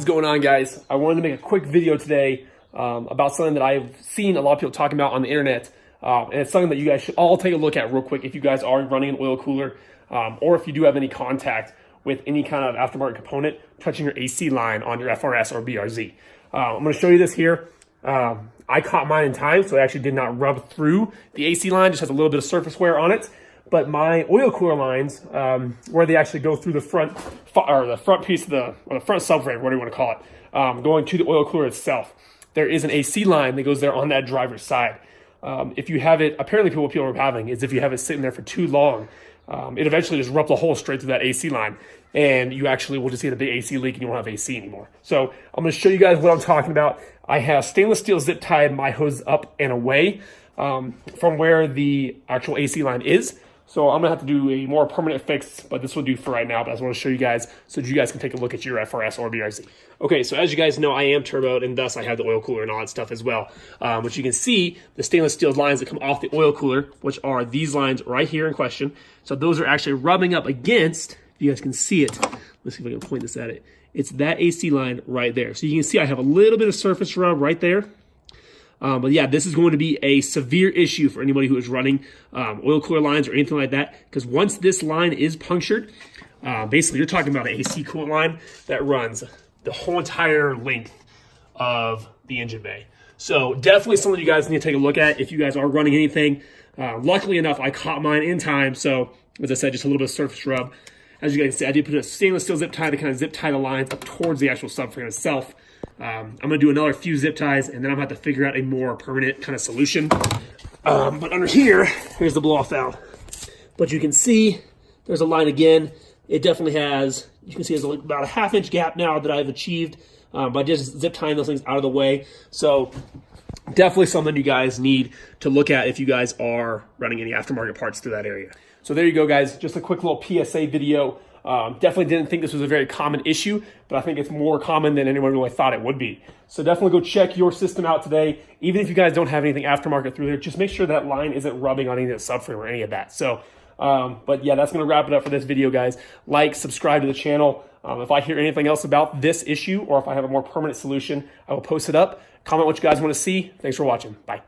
going on, guys? I wanted to make a quick video today about something that I've seen a lot of people talking about on the internet, and it's something that you guys should all take a look at real quick if you guys are running an oil cooler, or if you do have any contact with any kind of aftermarket component touching your AC line on your FRS or BRZ. I'm going to show you this here. I caught mine in time, so it actually did not rub through the AC line, just has a little bit of surface wear on it. But my oil cooler lines, where they actually go through the front piece of the front subframe, whatever you want to call it, going to the oil cooler itself, there is an AC line that goes there on that driver's side. If you have it, apparently what people are having is if you have it sitting there for too long, it eventually just rubs a hole straight through that AC line, and you actually will just get a big AC leak and you won't have AC anymore. So I'm going to show you guys what I'm talking about. I have stainless steel zip tied my hose up and away from where the actual AC line is. So I'm gonna have to do a more permanent fix, but this will do for right now. But I just want to show you guys so that you guys can take a look at your FRS or BRZ. Okay, so as you guys know, I am turboed, and thus I have the oil cooler and all that stuff as well. Which you can see the stainless steel lines that come off the oil cooler, which are these lines right here in question. So those are actually rubbing up against, if you guys can see it, let's see if I can point this at it. It's that AC line right there. So you can see I have a little bit of surface rub right there. But yeah, this is going to be a severe issue for anybody who is running oil cooler lines or anything like that, because once this line is punctured, basically you're talking about an AC coolant line that runs the whole entire length of the engine bay. So definitely something you guys need to take a look at if you guys are running anything. Luckily enough, I caught mine in time, so as I said, just a little bit of surface rub. As you guys can see, I did put a stainless steel zip tie to kind of zip tie the lines up towards the actual subframe itself. I'm going to do another few zip ties, and then I'm going to have to figure out a more permanent kind of solution. But under here, here's the blow-off valve. But you can see there's a line again. It definitely has, you can see there's about a ½ inch gap now that I've achieved by just zip tying those things out of the way. So definitely something you guys need to look at if you guys are running any aftermarket parts through that area. So there you go, guys. Just a quick little PSA video. Definitely didn't think this was a very common issue, but I think it's more common than anyone really thought it would be. So definitely go check your system out today. Even if you guys don't have anything aftermarket through there, just make sure that line isn't rubbing on any of the subframe or any of that. So, but yeah, that's going to wrap it up for this video, guys. Like, subscribe to the channel. If I hear anything else about this issue, or if I have a more permanent solution, I will post it up. Comment what you guys want to see. Thanks for watching. Bye.